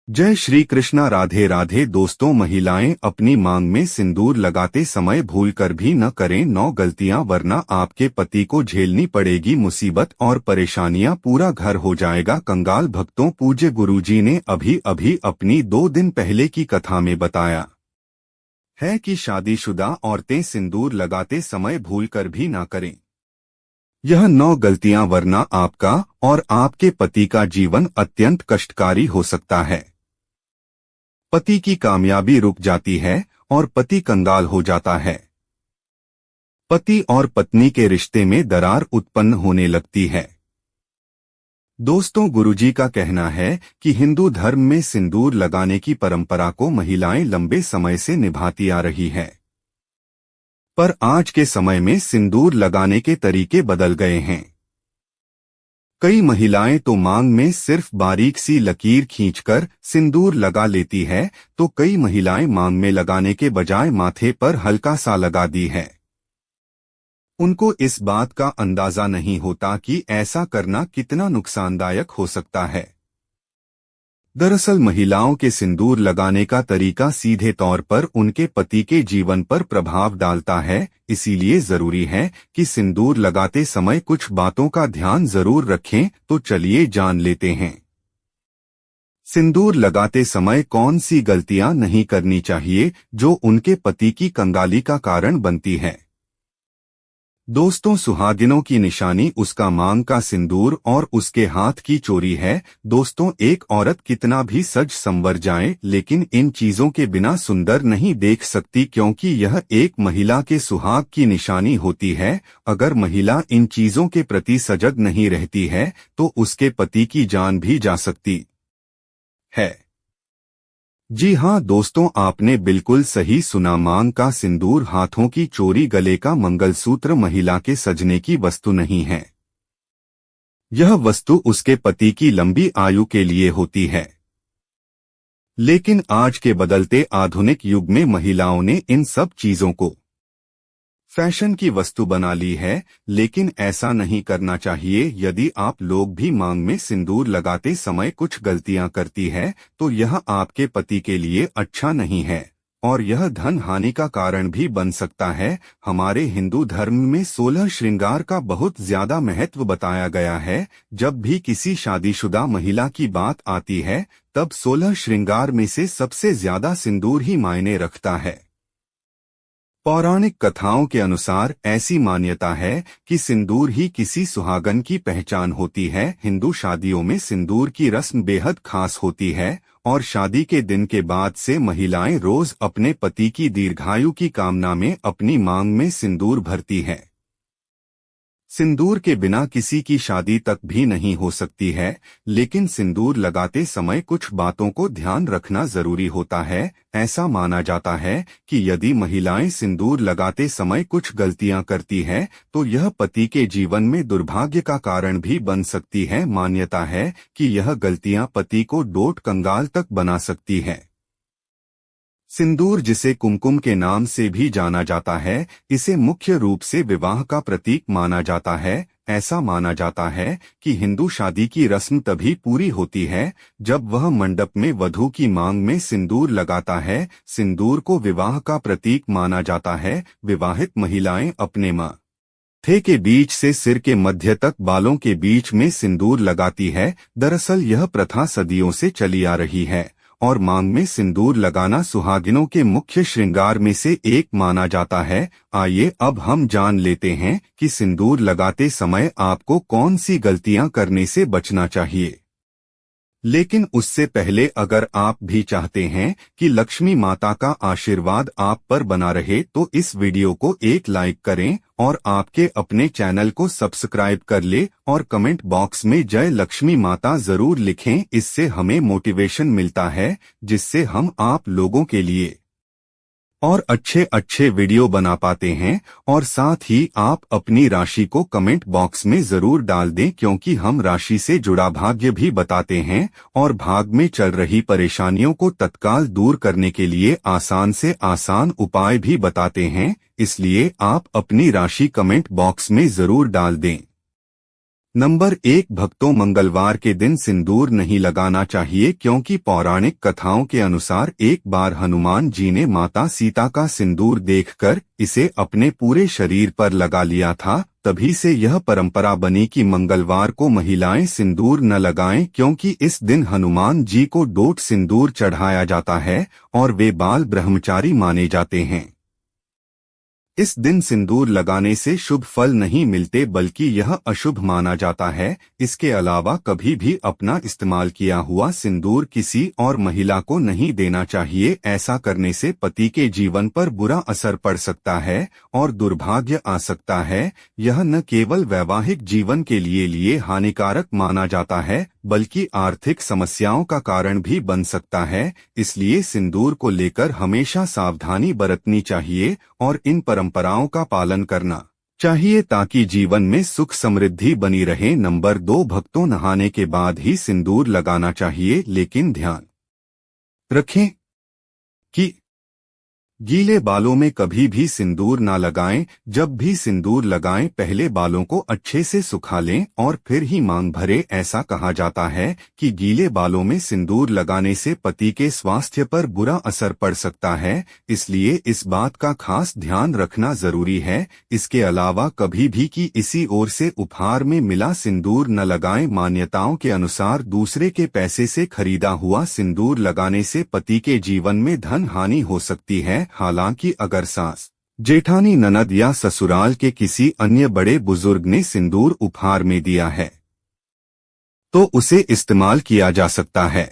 जय श्री कृष्णा। राधे राधे। दोस्तों, महिलाएं अपनी मांग में सिंदूर लगाते समय भूलकर भी न करें 9 गलतियां, वरना आपके पति को झेलनी पड़ेगी मुसीबत और परेशानियां, पूरा घर हो जाएगा कंगाल। भक्तों, पूज्य गुरुजी ने अभी अभी अपनी 2 दिन पहले की कथा में बताया है कि शादीशुदा औरतें सिंदूर लगाते समय भूलकर भी ना करें यह 9 गलतियां, वरना आपका और आपके पति का जीवन अत्यंत कष्टकारी हो सकता है। पति की कामयाबी रुक जाती है और पति कंगाल हो जाता है। पति और पत्नी के रिश्ते में दरार उत्पन्न होने लगती है। दोस्तों, गुरुजी का कहना है कि हिंदू धर्म में सिंदूर लगाने की परंपरा को महिलाएं लंबे समय से निभाती आ रही है, पर आज के समय में सिंदूर लगाने के तरीके बदल गए हैं। कई महिलाएं तो मांग में सिर्फ बारीक सी लकीर खींचकर सिंदूर लगा लेती है, तो कई महिलाएं मांग में लगाने के बजाय माथे पर हल्का सा लगा दी है। उनको इस बात का अंदाजा नहीं होता कि ऐसा करना कितना नुकसानदायक हो सकता है। दरअसल महिलाओं के सिंदूर लगाने का तरीका सीधे तौर पर उनके पति के जीवन पर प्रभाव डालता है, इसीलिए जरूरी है कि सिंदूर लगाते समय कुछ बातों का ध्यान जरूर रखें। तो चलिए जान लेते हैं, सिंदूर लगाते समय कौन सी गलतियां नहीं करनी चाहिए जो उनके पति की कंगाली का कारण बनती है। दोस्तों, सुहागिनों की निशानी उसका मांग का सिंदूर और उसके हाथ की चोरी है। दोस्तों, एक औरत कितना भी सज संवर जाए, लेकिन इन चीजों के बिना सुंदर नहीं देख सकती, क्योंकि यह एक महिला के सुहाग की निशानी होती है। अगर महिला इन चीजों के प्रति सजग नहीं रहती है तो उसके पति की जान भी जा सकती है। जी हाँ दोस्तों, आपने बिल्कुल सही सुना। मांग का सिंदूर, हाथों की चोरी, गले का मंगलसूत्र महिला के सजने की वस्तु नहीं है। यह वस्तु उसके पति की लंबी आयु के लिए होती है। लेकिन आज के बदलते आधुनिक युग में महिलाओं ने इन सब चीजों को फैशन की वस्तु बना ली है, लेकिन ऐसा नहीं करना चाहिए। यदि आप लोग भी मांग में सिंदूर लगाते समय कुछ गलतियां करती है तो यह आपके पति के लिए अच्छा नहीं है और यह धन हानि का कारण भी बन सकता है। हमारे हिंदू धर्म में 16 श्रृंगार का बहुत ज्यादा महत्व बताया गया है। जब भी किसी शादीशुदा महिला की बात आती है तब 16 श्रृंगार में से सबसे ज्यादा सिंदूर ही मायने रखता है। पौराणिक कथाओं के अनुसार ऐसी मान्यता है कि सिंदूर ही किसी सुहागन की पहचान होती है। हिंदू शादियों में सिंदूर की रस्म बेहद खास होती है और शादी के दिन के बाद से महिलाएं रोज अपने पति की दीर्घायु की कामना में अपनी मांग में सिंदूर भरती है। सिंदूर के बिना किसी की शादी तक भी नहीं हो सकती है, लेकिन सिंदूर लगाते समय कुछ बातों को ध्यान रखना जरूरी होता है। ऐसा माना जाता है कि यदि महिलाएं सिंदूर लगाते समय कुछ गलतियां करती है तो यह पति के जीवन में दुर्भाग्य का कारण भी बन सकती है। मान्यता है कि यह गलतियां पति को डोट कंगाल तक बना सकती है। सिंदूर, जिसे कुमकुम के नाम से भी जाना जाता है, इसे मुख्य रूप से विवाह का प्रतीक माना जाता है। ऐसा माना जाता है कि हिंदू शादी की रस्म तभी पूरी होती है जब वह मंडप में वधू की मांग में सिंदूर लगाता है। सिंदूर को विवाह का प्रतीक माना जाता है। विवाहित महिलाएं अपने माथे के बीच से सिर के मध्य तक बालों के बीच में सिंदूर लगाती है। दरअसल यह प्रथा सदियों से चली आ रही है और मांग में सिंदूर लगाना सुहागिनों के मुख्य श्रृंगार में से एक माना जाता है। आइए अब हम जान लेते हैं कि सिंदूर लगाते समय आपको कौन सी गलतियां करने से बचना चाहिए। लेकिन उससे पहले, अगर आप भी चाहते हैं कि लक्ष्मी माता का आशीर्वाद आप पर बना रहे तो इस वीडियो को एक लाइक करें और आपके अपने चैनल को सब्सक्राइब कर ले और कमेंट बॉक्स में जय लक्ष्मी माता जरूर लिखें। इससे हमें मोटिवेशन मिलता है, जिससे हम आप लोगों के लिए और अच्छे वीडियो बना पाते हैं। और साथ ही आप अपनी राशि को कमेंट बॉक्स में जरूर डाल दें, क्योंकि हम राशि से जुड़ा भाग्य भी बताते हैं और भाग में चल रही परेशानियों को तत्काल दूर करने के लिए आसान से आसान उपाय भी बताते हैं। इसलिए आप अपनी राशि कमेंट बॉक्स में जरूर डाल दें। नंबर 1 भक्तों, मंगलवार के दिन सिंदूर नहीं लगाना चाहिए क्योंकि पौराणिक कथाओं के अनुसार एक बार हनुमान जी ने माता सीता का सिंदूर देखकर इसे अपने पूरे शरीर पर लगा लिया था। तभी से यह परंपरा बनी कि मंगलवार को महिलाएं सिंदूर न लगाएं क्योंकि इस दिन हनुमान जी को डोट सिंदूर चढ़ाया जाता है और वे बाल ब्रह्मचारी माने जाते हैं। इस दिन सिंदूर लगाने से शुभ फल नहीं मिलते बल्कि यह अशुभ माना जाता है। इसके अलावा कभी भी अपना इस्तेमाल किया हुआ सिंदूर किसी और महिला को नहीं देना चाहिए। ऐसा करने से पति के जीवन पर बुरा असर पड़ सकता है और दुर्भाग्य आ सकता है। यह न केवल वैवाहिक जीवन के लिए हानिकारक माना जाता है बल्कि आर्थिक समस्याओं का कारण भी बन सकता है। इसलिए सिंदूर को लेकर हमेशा सावधानी बरतनी चाहिए और इन परंपराओं का पालन करना चाहिए ताकि जीवन में सुख समृद्धि बनी रहे। नंबर 2 भक्तों, नहाने के बाद ही सिंदूर लगाना चाहिए, लेकिन ध्यान रखें कि गीले बालों में कभी भी सिंदूर ना लगाएं। जब भी सिंदूर लगाएं पहले बालों को अच्छे से सुखा लें और फिर ही मांग भरें। ऐसा कहा जाता है कि गीले बालों में सिंदूर लगाने से पति के स्वास्थ्य पर बुरा असर पड़ सकता है, इसलिए इस बात का खास ध्यान रखना जरूरी है। इसके अलावा कभी भी किसी ओर से उपहार में मिला सिंदूर न लगाएं। मान्यताओं के अनुसार दूसरे के पैसे से खरीदा हुआ सिंदूर लगाने से पति के जीवन में धन हानि हो सकती है। हालांकि अगर सास, जेठानी, ननद या ससुराल के किसी अन्य बड़े बुजुर्ग ने सिंदूर उपहार में दिया है तो उसे इस्तेमाल किया जा सकता है।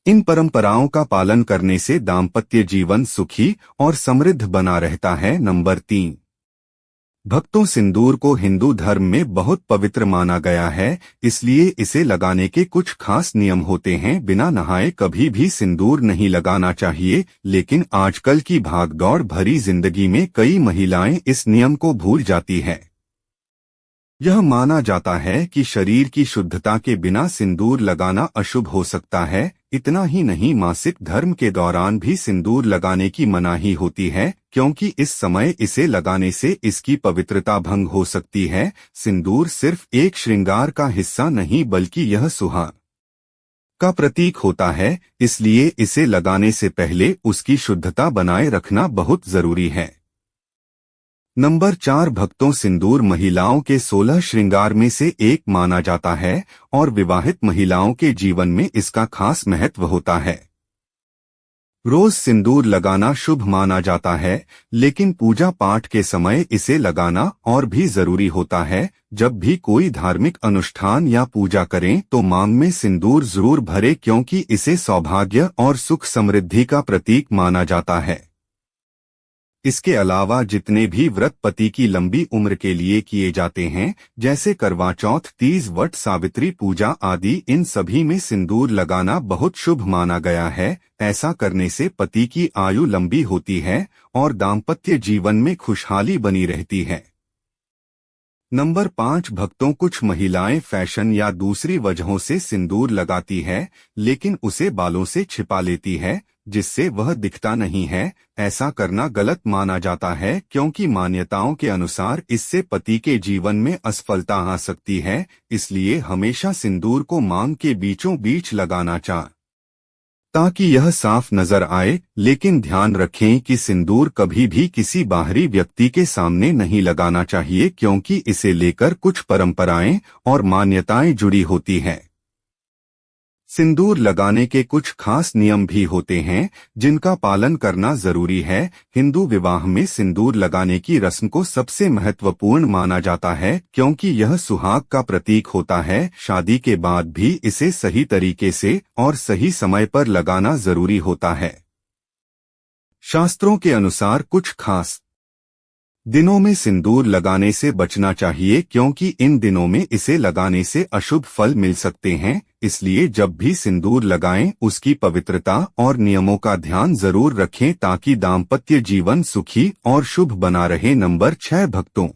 इन परंपराओं का पालन करने से दाम्पत्य जीवन सुखी और समृद्ध बना रहता है। नंबर 3 भक्तों, सिंदूर को हिंदू धर्म में बहुत पवित्र माना गया है, इसलिए इसे लगाने के कुछ खास नियम होते हैं। बिना नहाए कभी भी सिंदूर नहीं लगाना चाहिए, लेकिन आजकल की भागदौड़ भरी जिंदगी में कई महिलाएं इस नियम को भूल जाती है। यह माना जाता है कि शरीर की शुद्धता के बिना सिंदूर लगाना अशुभ हो सकता है। इतना ही नहीं, मासिक धर्म के दौरान भी सिंदूर लगाने की मनाही होती है क्योंकि इस समय इसे लगाने से इसकी पवित्रता भंग हो सकती है। सिंदूर सिर्फ एक श्रृंगार का हिस्सा नहीं बल्कि यह सुहाग का प्रतीक होता है, इसलिए इसे लगाने से पहले उसकी शुद्धता बनाए रखना बहुत जरूरी है। नंबर 4 भक्तों, सिंदूर महिलाओं के 16 श्रृंगार में से एक माना जाता है और विवाहित महिलाओं के जीवन में इसका खास महत्व होता है। रोज सिंदूर लगाना शुभ माना जाता है, लेकिन पूजा पाठ के समय इसे लगाना और भी जरूरी होता है। जब भी कोई धार्मिक अनुष्ठान या पूजा करें तो मांग में सिंदूर जरूर भरें क्योंकि इसे सौभाग्य और सुख समृद्धि का प्रतीक माना जाता है। इसके अलावा जितने भी व्रत पति की लंबी उम्र के लिए किए जाते हैं, जैसे करवा चौथ, तीज, वट, सावित्री पूजा आदि, इन सभी में सिंदूर लगाना बहुत शुभ माना गया है। ऐसा करने से पति की आयु लंबी होती है और दाम्पत्य जीवन में खुशहाली बनी रहती है। नंबर 5 भक्तों, कुछ महिलाएं फैशन या दूसरी वजहों से सिंदूर लगाती है, लेकिन उसे बालों से छिपा लेती है जिससे वह दिखता नहीं है। ऐसा करना गलत माना जाता है क्योंकि मान्यताओं के अनुसार इससे पति के जीवन में असफलता आ सकती है। इसलिए हमेशा सिंदूर को मांग के बीचों बीच लगाना चाहिए ताकि यह साफ नजर आए, लेकिन ध्यान रखें कि सिंदूर कभी भी किसी बाहरी व्यक्ति के सामने नहीं लगाना चाहिए क्योंकि इसे लेकर कुछ परंपराएं और मान्यताएं जुड़ी होती हैं। सिंदूर लगाने के कुछ खास नियम भी होते हैं जिनका पालन करना जरूरी है। हिंदू विवाह में सिंदूर लगाने की रस्म को सबसे महत्वपूर्ण माना जाता है क्योंकि यह सुहाग का प्रतीक होता है। शादी के बाद भी इसे सही तरीके से और सही समय पर लगाना जरूरी होता है। शास्त्रों के अनुसार कुछ खास दिनों में सिंदूर लगाने से बचना चाहिए क्योंकि इन दिनों में इसे लगाने से अशुभ फल मिल सकते हैं। इसलिए जब भी सिंदूर लगाएं उसकी पवित्रता और नियमों का ध्यान जरूर रखें ताकि दाम्पत्य जीवन सुखी और शुभ बना रहे। नंबर 6 भक्तों,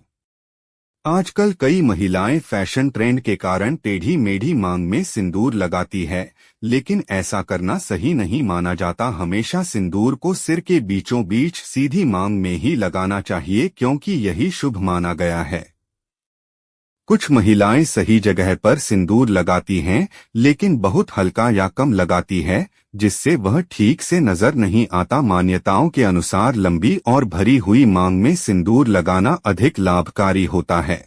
आजकल कई महिलाएं फैशन ट्रेंड के कारण टेढ़ी मेढ़ी मांग में सिंदूर लगाती है, लेकिन ऐसा करना सही नहीं माना जाता। हमेशा सिंदूर को सिर के बीचों बीच सीधी मांग में ही लगाना चाहिए क्योंकि यही शुभ माना गया है। कुछ महिलाएं सही जगह पर सिंदूर लगाती हैं, लेकिन बहुत हल्का या कम लगाती है, जिससे वह ठीक से नजर नहीं आता। मान्यताओं के अनुसार लंबी और भरी हुई मांग में सिंदूर लगाना अधिक लाभकारी होता है।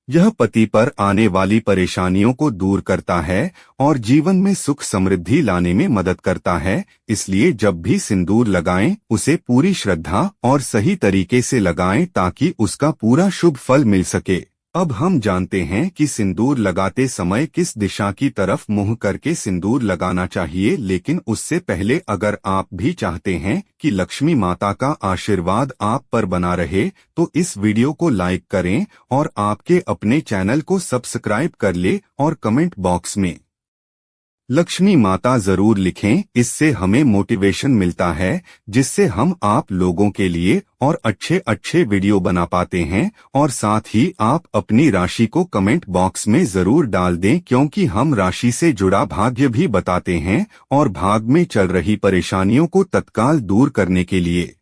यह पति पर आने वाली परेशानियों को दूर करता है और जीवन में सुख समृद्धि लाने में मदद करता है। इसलिए जब भी सिंदूर लगाएं, उसे पूरी श्रद्धा और सही तरीके से लगाएं ताकि उसका पूरा शुभ फल मिल सके। अब हम जानते हैं कि सिंदूर लगाते समय किस दिशा की तरफ मुंह करके सिंदूर लगाना चाहिए, लेकिन उससे पहले अगर आप भी चाहते हैं कि लक्ष्मी माता का आशीर्वाद आप पर बना रहे, तो इस वीडियो को लाइक करें और आपके अपने चैनल को सब्सक्राइब कर ले और कमेंट बॉक्स में लक्ष्मी माता जरूर लिखें। इससे हमें मोटिवेशन मिलता है, जिससे हम आप लोगों के लिए और अच्छे वीडियो बना पाते हैं। और साथ ही आप अपनी राशि को कमेंट बॉक्स में जरूर डाल दें, क्योंकि हम राशि से जुड़ा भाग्य भी बताते हैं और भाग में चल रही परेशानियों को तत्काल दूर करने के लिए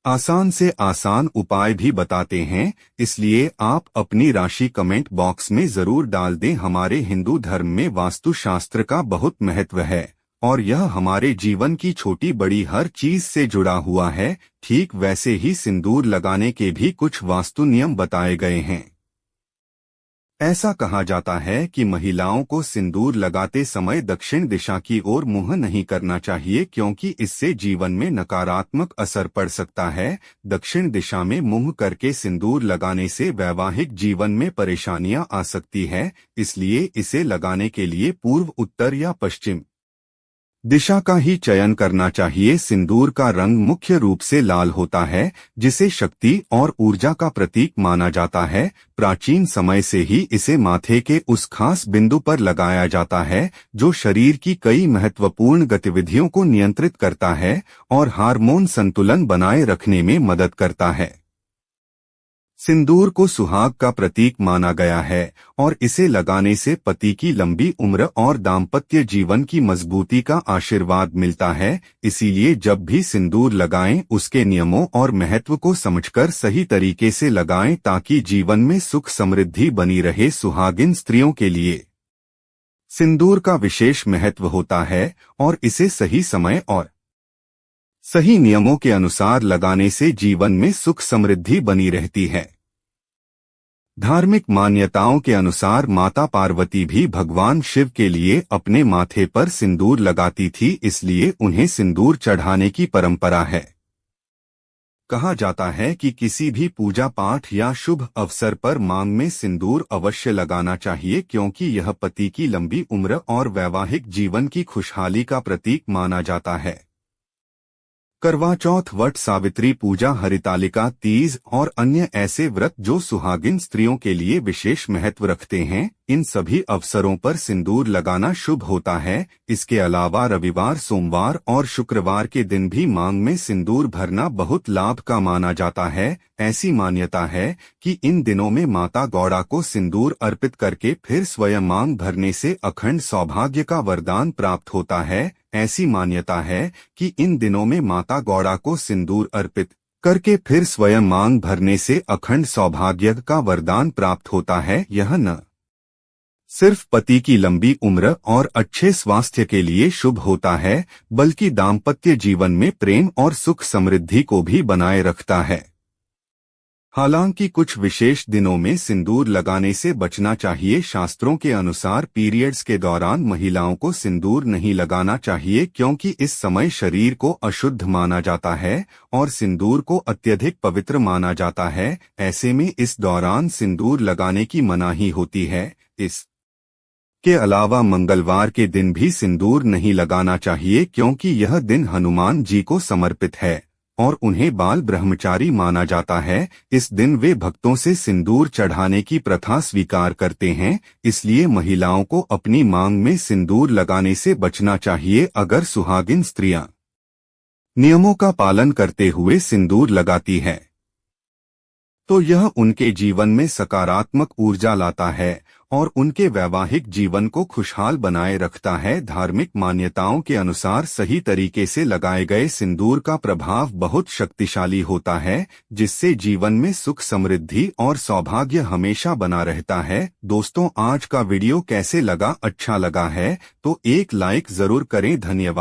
आसान से आसान उपाय भी बताते हैं। इसलिए आप अपनी राशि कमेंट बॉक्स में जरूर डाल दें। हमारे हिंदू धर्म में वास्तु शास्त्र का बहुत महत्व है और यह हमारे जीवन की छोटी बड़ी हर चीज से जुड़ा हुआ है। ठीक वैसे ही सिंदूर लगाने के भी कुछ वास्तु नियम बताए गए हैं। ऐसा कहा जाता है कि महिलाओं को सिंदूर लगाते समय दक्षिण दिशा की ओर मुंह नहीं करना चाहिए, क्योंकि इससे जीवन में नकारात्मक असर पड़ सकता है। दक्षिण दिशा में मुंह करके सिंदूर लगाने से वैवाहिक जीवन में परेशानियां आ सकती है। इसलिए इसे लगाने के लिए पूर्व, उत्तर या पश्चिम दिशा का ही चयन करना चाहिए। सिंदूर का रंग मुख्य रूप से लाल होता है, जिसे शक्ति और ऊर्जा का प्रतीक माना जाता है। प्राचीन समय से ही इसे माथे के उस खास बिंदु पर लगाया जाता है जो शरीर की कई महत्वपूर्ण गतिविधियों को नियंत्रित करता है और हार्मोन संतुलन बनाए रखने में मदद करता है। सिंदूर को सुहाग का प्रतीक माना गया है और इसे लगाने से पति की लंबी उम्र और दाम्पत्य जीवन की मजबूती का आशीर्वाद मिलता है। इसीलिए जब भी सिंदूर लगाएं, उसके नियमों और महत्व को समझकर सही तरीके से लगाएं ताकि जीवन में सुख समृद्धि बनी रहे। सुहागिन स्त्रियों के लिए सिंदूर का विशेष महत्व होता है और इसे सही समय और सही नियमों के अनुसार लगाने से जीवन में सुख समृद्धि बनी रहती है। धार्मिक मान्यताओं के अनुसार माता पार्वती भी भगवान शिव के लिए अपने माथे पर सिंदूर लगाती थी, इसलिए उन्हें सिंदूर चढ़ाने की परंपरा है। कहा जाता है कि किसी भी पूजा पाठ या शुभ अवसर पर मांग में सिंदूर अवश्य लगाना चाहिए, क्योंकि यह पति की लंबी उम्र और वैवाहिक जीवन की खुशहाली का प्रतीक माना जाता है। करवा चौथ, वट सावित्री पूजा, हरितालिका तीज और अन्य ऐसे व्रत जो सुहागिन स्त्रियों के लिए विशेष महत्व रखते हैं, इन सभी अवसरों पर सिंदूर लगाना शुभ होता है। इसके अलावा रविवार, सोमवार और शुक्रवार के दिन भी मांग में सिंदूर भरना बहुत लाभ का माना जाता है। ऐसी मान्यता है कि इन दिनों में माता गौड़ा को सिंदूर अर्पित करके फिर स्वयं मांग भरने से अखंड सौभाग्य का वरदान प्राप्त होता है। ऐसी मान्यता है कि इन दिनों में माता गौड़ा को सिंदूर अर्पित करके फिर स्वयं मांग भरने से अखंड सौभाग्य का वरदान प्राप्त होता है। यह न सिर्फ पति की लंबी उम्र और अच्छे स्वास्थ्य के लिए शुभ होता है, बल्कि दाम्पत्य जीवन में प्रेम और सुख समृद्धि को भी बनाए रखता है। हालांकि कुछ विशेष दिनों में सिंदूर लगाने से बचना चाहिए। शास्त्रों के अनुसार पीरियड्स के दौरान महिलाओं को सिंदूर नहीं लगाना चाहिए, क्योंकि इस समय शरीर को अशुद्ध माना जाता है और सिंदूर को अत्यधिक पवित्र माना जाता है। ऐसे में इस दौरान सिंदूर लगाने की मनाही होती है। इसके अलावा मंगलवार के दिन भी सिंदूर नहीं लगाना चाहिए, क्योंकि यह दिन हनुमान जी को समर्पित है और उन्हें बाल ब्रह्मचारी माना जाता है। इस दिन वे भक्तों से सिंदूर चढ़ाने की प्रथा स्वीकार करते हैं, इसलिए महिलाओं को अपनी मांग में सिंदूर लगाने से बचना चाहिए। अगर सुहागिन स्त्रियां नियमों का पालन करते हुए सिंदूर लगाती है, तो यह उनके जीवन में सकारात्मक ऊर्जा लाता है और उनके वैवाहिक जीवन को खुशहाल बनाए रखता है। धार्मिक मान्यताओं के अनुसार सही तरीके से लगाए गए सिंदूर का प्रभाव बहुत शक्तिशाली होता है, जिससे जीवन में सुख, समृद्धि और सौभाग्य हमेशा बना रहता है। दोस्तों, आज का वीडियो कैसे लगा? अच्छा लगा है तो एक लाइक जरूर करें। धन्यवाद।